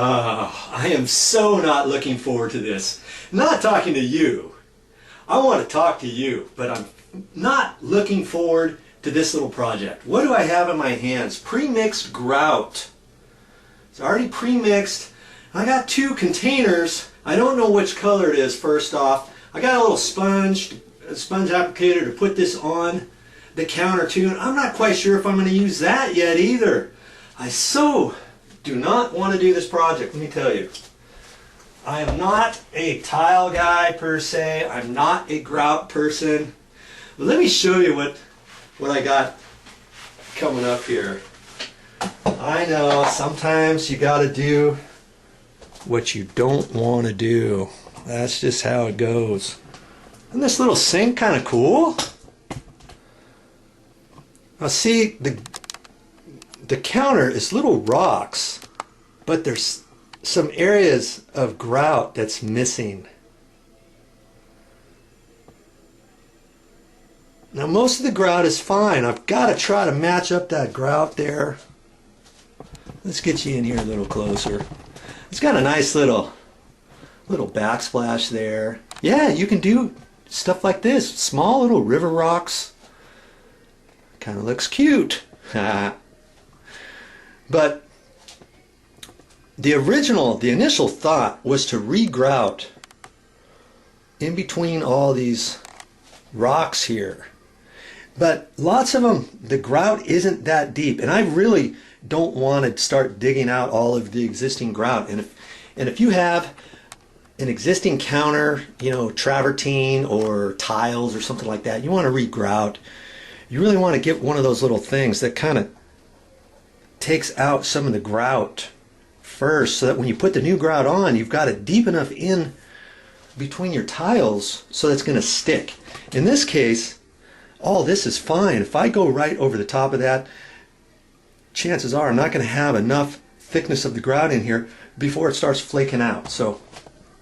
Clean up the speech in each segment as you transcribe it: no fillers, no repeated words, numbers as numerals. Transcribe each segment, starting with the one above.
I am so not looking forward to this. Not talking to you. I want to talk to you, but I'm not looking forward to this little project. What do I have in my hands? Premixed grout. It's already pre-mixed. I got two containers. I don't know which color it is first off. I got a little sponge applicator to put this on the counter too. And I'm not quite sure if I'm going to use that yet either. I so do not want to do this project, let me tell you. I am not a tile guy per se. I'm not a grout person. But let me show you what I got coming up here. I know sometimes you got to do what you don't want to do. That's just how it goes. Isn't this little sink kind of cool? Now see, the counter is little rocks, but there's some areas of grout that's missing. Now most of the grout is fine. I've got to try to match up that grout there. Let's get you in here a little closer. It's got a nice little backsplash there. Yeah, you can do stuff like this. Small little river rocks. Kind of looks cute. But the initial thought was to re-grout in between all these rocks here. But lots of them, the grout isn't that deep, and I really don't want to start digging out all of the existing grout. And if you have an existing counter, you know, travertine or tiles or something like that, you want to re-grout, you really want to get one of those little things that kind of takes out some of the grout first, so that when you put the new grout on, you've got it deep enough in between your tiles so that's going to stick. In this case, all this is fine. If I go right over the top of that, chances are I'm not going to have enough thickness of the grout in here before it starts flaking out. So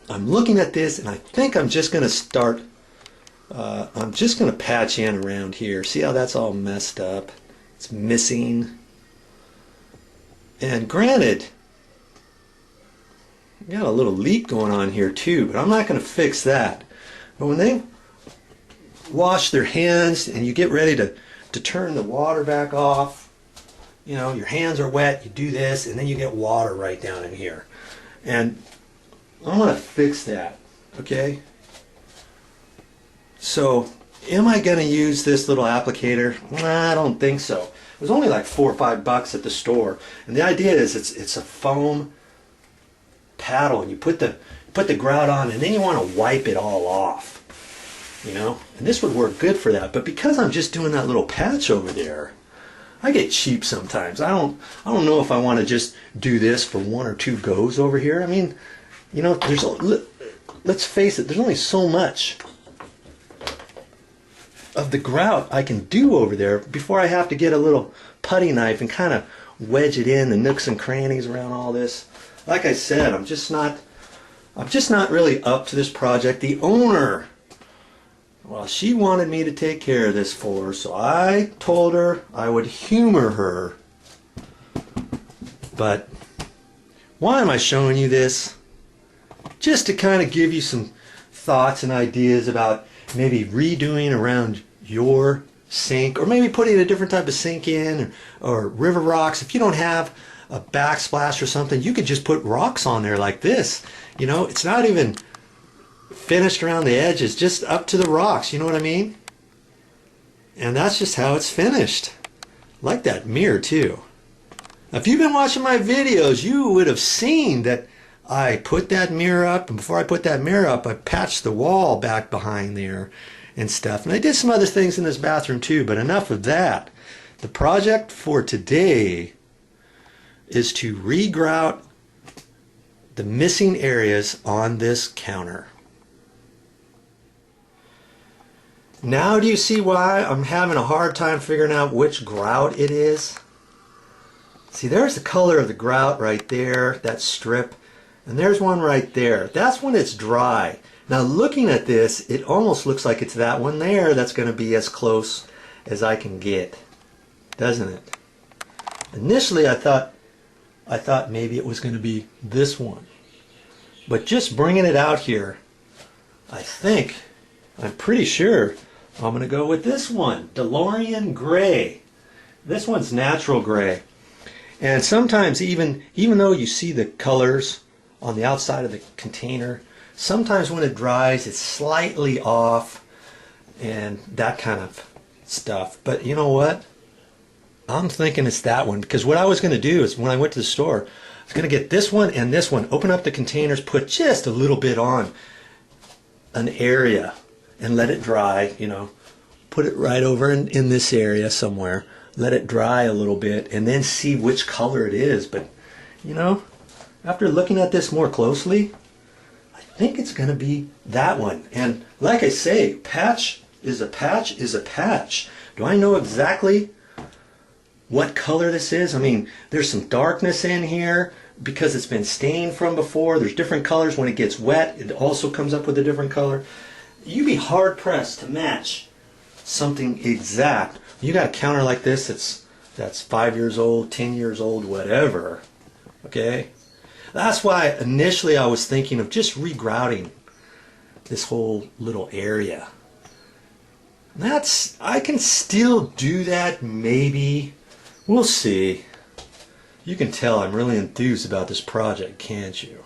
I'm looking at this, and I think I'm just going to start, I'm just going to patch in around here. See how that's all messed up? It's missing. And granted, got a little leak going on here too, but I'm not going to fix that. But when they wash their hands and you get ready to turn the water back off, you know, your hands are wet, you do this, and then you get water right down in here. And I want to fix that, okay? So, am I going to use this little applicator? Nah, I don't think so. It was only like $4 or $5 at the store. And the idea is it's a foam paddle, and you put the grout on, and then you want to wipe it all off, you know. And this would work good for that. But because I'm just doing that little patch over there, I get cheap sometimes. I don't know if I want to just do this for one or two goes over here. I mean, you know, let's face it, there's only so much of the grout I can do over there before I have to get a little putty knife and kind of wedge it in the nooks and crannies around all this. Like I said, I'm just not really up to this project. The owner, well, she wanted me to take care of this for her, so I told her I would humor her. But why am I showing you this? Just to kind of give you some thoughts and ideas about maybe redoing around your sink, or maybe putting a different type of sink in, or river rocks. If you don't have a backsplash or something, you could just put rocks on there like this. You know, it's not even finished around the edges, just up to the rocks, you know what I mean? And that's just how it's finished. Like that mirror too. If you've been watching my videos, you would have seen that I put that mirror up, and before I put that mirror up, I patched the wall back behind there and stuff. And I did some other things in this bathroom too, but enough of that. The project for today is to re-grout the missing areas on this counter. Now do you see why I'm having a hard time figuring out which grout it is? See, there's the color of the grout right there, that strip, and there's one right there. That's when it's dry. Now looking at this, it almost looks like it's that one there that's going to be as close as I can get, doesn't it? Initially I thought I thought maybe it was going to be this one. But just bringing it out here, I'm pretty sure I'm going to go with this one, DeLorean Gray. This one's natural gray. And sometimes even though you see the colors on the outside of the container, sometimes when it dries it's slightly off and that kind of stuff. But you know what? I'm thinking it's that one, because what I was going to do is when I went to the store, I was going to get this one and this one, open up the containers, put just a little bit on an area and let it dry, you know, put it right over in this area somewhere, let it dry a little bit and then see which color it is. But you know, after looking at this more closely, I think it's going to be that one. And like I say, patch is a patch is a patch. Do I know exactly what color this is? I mean, there's some darkness in here because it's been stained from before. There's different colors. When it gets wet, it also comes up with a different color. You'd be hard pressed to match something exact. You got a counter like this that's 5 years old, 10 years old, whatever. Okay? That's why initially I was thinking of just re-grouting this whole little area. I can still do that, maybe. We'll see. You can tell I'm really enthused about this project, can't you?